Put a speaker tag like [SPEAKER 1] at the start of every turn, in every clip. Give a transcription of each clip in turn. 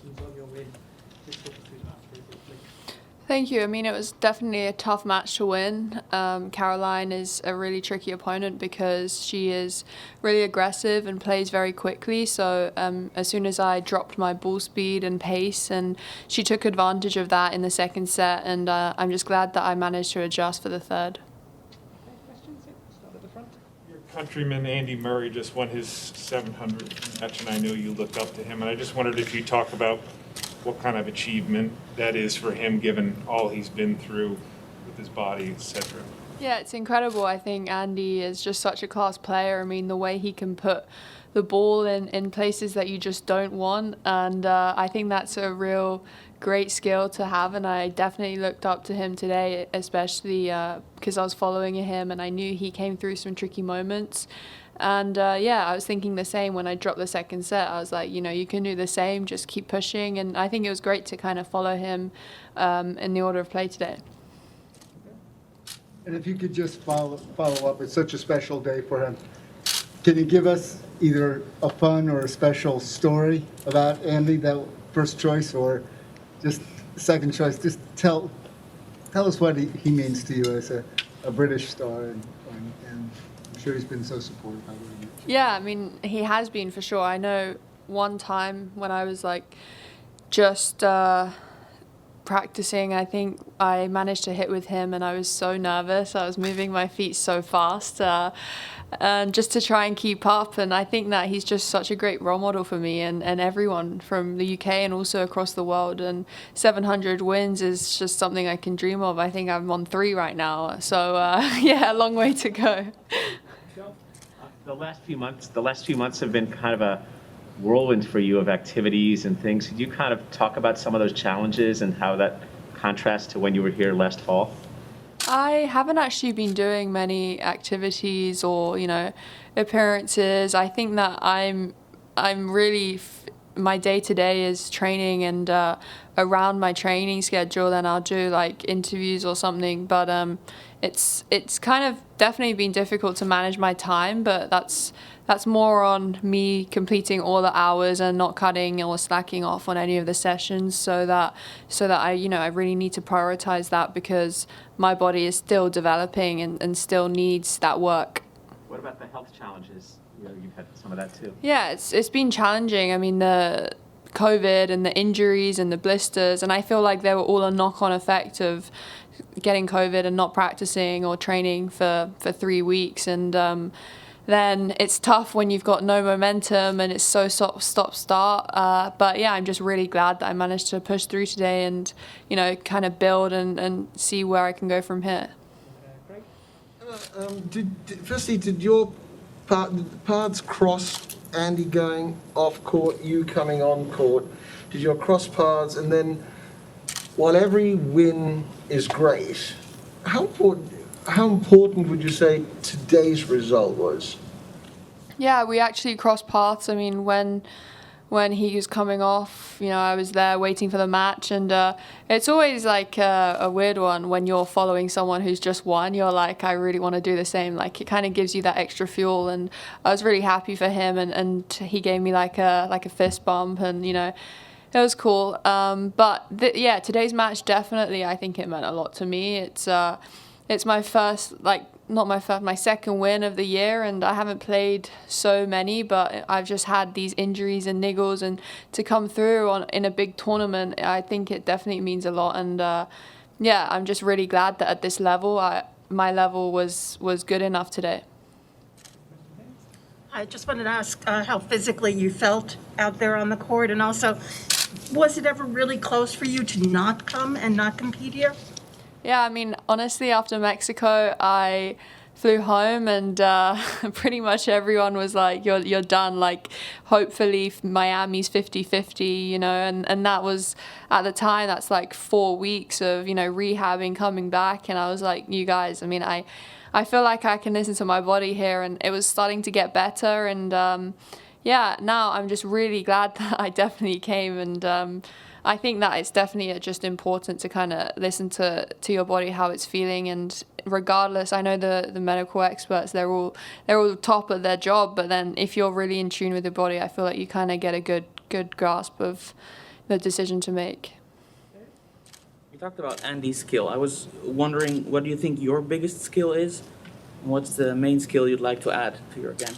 [SPEAKER 1] congratulations on your win. Just talk us through that very briefly.
[SPEAKER 2] Thank you. I mean, it was definitely a tough match to win. Caroline is a really tricky opponent because she is really aggressive and plays very quickly. So as soon as I dropped my ball speed and pace, and she took advantage of that in the second set, and I'm just glad that I managed to adjust for the third.
[SPEAKER 1] Okay, questions? Yeah, start at the front.
[SPEAKER 3] Your countryman Andy Murray just won his 700 match, and I know you looked up to him. And I just wondered if you talk about what kind of achievement that is for him, given all he's been through with his body, etc.
[SPEAKER 2] Yeah, it's incredible. I think Andy is just such a class player. I mean, the way he can put the ball in places that you just don't want. And I think that's a real great skill to have. And I definitely looked up to him today, especially because I was following him and I knew he came through some tricky moments. And yeah, I was thinking the same when I dropped the second set. I was like, you can do the same, just keep pushing. And I think it was great to kind of follow him in the order of play today.
[SPEAKER 4] And if you could just follow up, it's such a special day for him. Can you give us either a fun or a special story about Andy, that first choice, or just second choice? Just tell us what he means to you as a British star, and I'm sure he's been so supportive.
[SPEAKER 2] Yeah, I mean, he has been for sure. I know one time when I was like just practicing, I think I managed to hit with him and I was so nervous. I was moving my feet so fast and just to try and keep up. And I think that he's just such a great role model for me and everyone from the UK and also across the world. And 700 wins is just something I can dream of. I think I'm on 3 right now. So yeah, a long way to go.
[SPEAKER 5] The last few months have been kind of a whirlwind for you of activities and things. Could you kind of talk about some of those challenges and how that contrasts to when you were here last fall?
[SPEAKER 2] I haven't actually been doing many activities or, appearances. I think that I'm really, my day-to-day is training, and around my training schedule, then I'll do like interviews or something. But it's kind of definitely been difficult to manage my time, but that's more on me completing all the hours and not cutting or slacking off on any of the sessions, so that I I really need to prioritize that because my body is still developing and still needs that work.
[SPEAKER 5] What about the health challenges? You've had some of that too.
[SPEAKER 2] Yeah, it's been challenging. I mean, the COVID and the injuries and the blisters, and I feel like they were all a knock-on effect of getting COVID and not practicing or training for 3 weeks. And then it's tough when you've got no momentum and it's so stop-start. But yeah, I'm just really glad that I managed to push through today and, kind of build and see where I can go from here.
[SPEAKER 6] Firstly, did your paths cross, Andy going off court, you coming on court? Did you cross paths? And then, while every win is great, how important would you say today's result was?
[SPEAKER 2] Yeah, we actually crossed paths. I mean, when he was coming off, I was there waiting for the match, and it's always like a weird one when you're following someone who's just won. You're like, I really want to do the same. Like, it kind of gives you that extra fuel, and I was really happy for him, and he gave me like a fist bump, and it was cool. But yeah, today's match definitely, I think it meant a lot to me. It's my first, not my first, my second win of the year, and I haven't played so many, but I've just had these injuries and niggles, and to come through in a big tournament, I think it definitely means a lot. And yeah, I'm just really glad that at this level, my level was good enough today.
[SPEAKER 7] I just wanted to ask how physically you felt out there on the court, and also, was it ever really close for you to not come and not compete here?
[SPEAKER 2] Yeah, I mean, honestly, after Mexico, I flew home and pretty much everyone was like, you're done. Like, hopefully Miami's 50-50, and that was, at the time, that's like 4 weeks of, rehabbing, coming back. And I was like, you guys, I mean, I feel like I can listen to my body here, and it was starting to get better. And yeah, now I'm just really glad that I definitely came. And I think that it's definitely just important to kind of listen to your body, how it's feeling. And regardless, I know the medical experts, they're all top of their job, but then if you're really in tune with your body, I feel like you kind of get a good grasp of the decision to make.
[SPEAKER 8] You talked about Andy's skill. I was wondering, what do you think your biggest skill is? And what's the main skill you'd like to add to your game?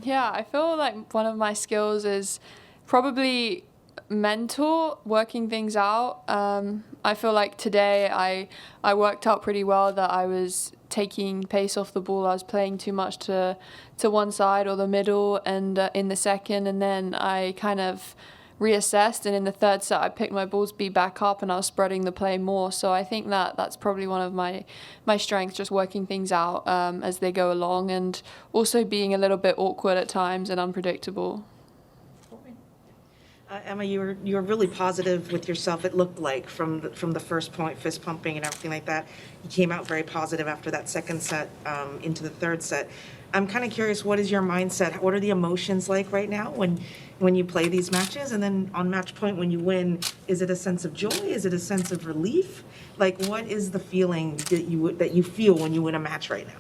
[SPEAKER 2] Yeah, I feel like one of my skills is probably mental, working things out. I feel like today I worked out pretty well that I was taking pace off the ball. I was playing too much to one side or the middle, and in the second, and then I kind of reassessed, and in the third set I picked my ball speed back up and I was spreading the play more. So I think that that's probably one of my strengths, just working things out as they go along, and also being a little bit awkward at times and unpredictable.
[SPEAKER 7] Emma, you were really positive with yourself. It looked like from the first point, fist pumping and everything like that. You came out very positive after that second set into the third set. I'm kind of curious, what is your mindset? What are the emotions like right now when you play these matches? And then on match point, when you win, is it a sense of joy? Is it a sense of relief? Like, what is the feeling that you feel when you win a match right now?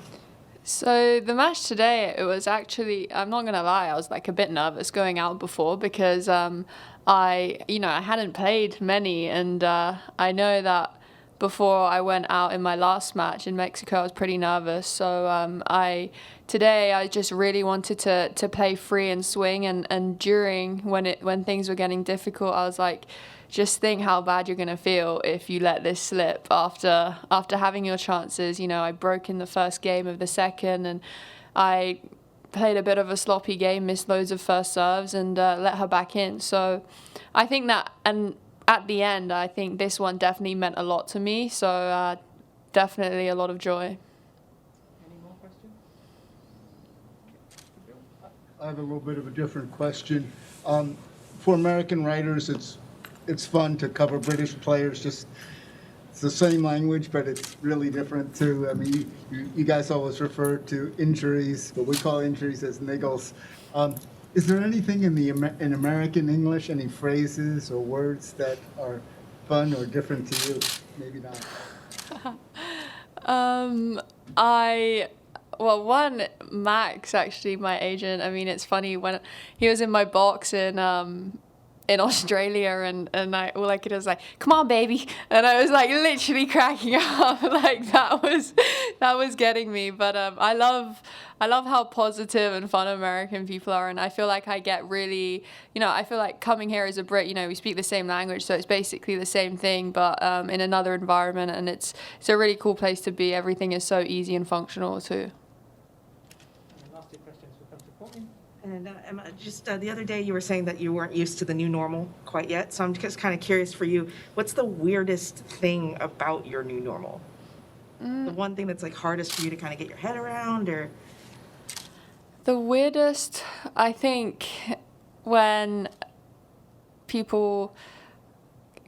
[SPEAKER 2] So the match today, it was actually, I'm not gonna lie, I was like a bit nervous going out before because I hadn't played many, and I know that before I went out in my last match in Mexico, I was pretty nervous. So today I just really wanted to play free and swing, and during when things were getting difficult, I was like, just think how bad you're gonna feel if you let this slip after having your chances. I broke in the first game of the second, and I played a bit of a sloppy game, missed loads of first serves, and let her back in. So I think that, and at the end, I think this one definitely meant a lot to me. So definitely a lot of joy.
[SPEAKER 1] Any more questions?
[SPEAKER 4] I have a little bit of a different question. For American writers, it's fun to cover British players. Just it's the same language, but it's really different too. I mean, you guys always refer to injuries, what we call injuries as niggles. Is there anything in American English, any phrases or words that are fun or different to you? Maybe not.
[SPEAKER 2] One, Max, actually, my agent, I mean, it's funny, when he was in my box in Australia, and all I could do was like, come on, baby. And I was like literally cracking up. Like that was getting me. But I love how positive and fun American people are. And I feel like I get really, I feel like coming here as a Brit, we speak the same language. So it's basically the same thing, but in another environment. And it's a really cool place to be. Everything is so easy and functional too.
[SPEAKER 1] And the last two questions will come to Courtney.
[SPEAKER 7] And Emma, just the other day you were saying that you weren't used to the new normal quite yet. So I'm just kind of curious for you, what's the weirdest thing about your new normal? The one thing that's like hardest for you to kind of get your head around, or?
[SPEAKER 2] The weirdest, I think, when people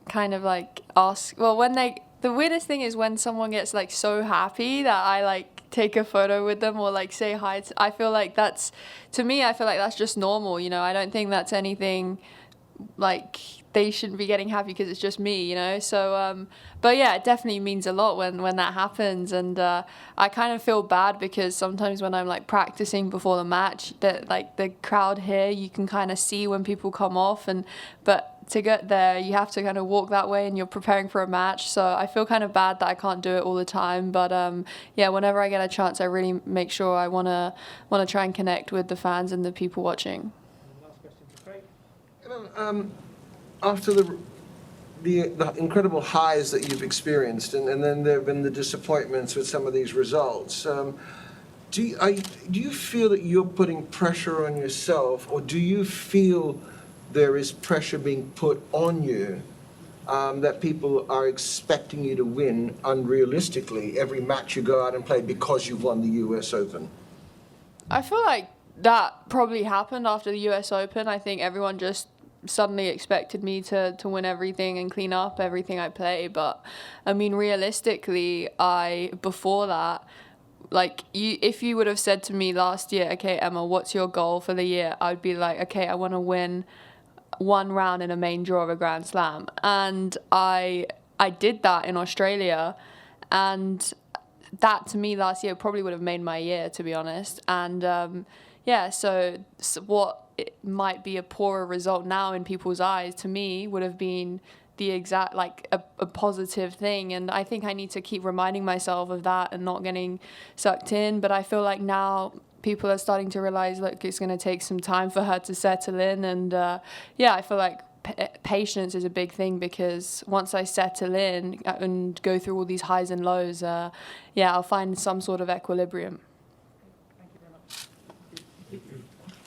[SPEAKER 2] kind of like ask, the weirdest thing is when someone gets like so happy that I like take a photo with them or like say hi. I feel like that's just normal, I don't think that's anything like they shouldn't be getting happy because it's just me, so but yeah, it definitely means a lot when that happens. And I kind of feel bad because sometimes when I'm like practicing before the match, that like the crowd here, you can kind of see when people come off, but to get there you have to kind of walk that way and you're preparing for a match. So I feel kind of bad that I can't do it all the time, but yeah, whenever I get a chance, I really make sure I want to try and connect with the fans and the people watching.
[SPEAKER 1] And the last question to Craig.
[SPEAKER 6] After the incredible highs that you've experienced, and then there have been the disappointments with some of these results, do you feel that you're putting pressure on yourself, or do you feel there is pressure being put on you, that people are expecting you to win unrealistically every match you go out and play because you've won the US Open?
[SPEAKER 2] I feel like that probably happened after the US Open. I think everyone just suddenly expected me to win everything and clean up everything I play. But I mean, realistically, before that, like if you would have said to me last year, okay, Emma, what's your goal for the year? I'd be like, okay, I want to win one round in a main draw of a Grand Slam. And I did that in Australia, and that to me last year probably would have made my year, to be honest. And yeah, so what it might be a poorer result now in people's eyes, to me, would have been the exact, like, a positive thing. And I think I need to keep reminding myself of that and not getting sucked in. But I feel like now people are starting to realize, look, it's going to take some time for her to settle in. And yeah, I feel like patience is a big thing, because once I settle in and go through all these highs and lows, yeah, I'll find some sort of equilibrium.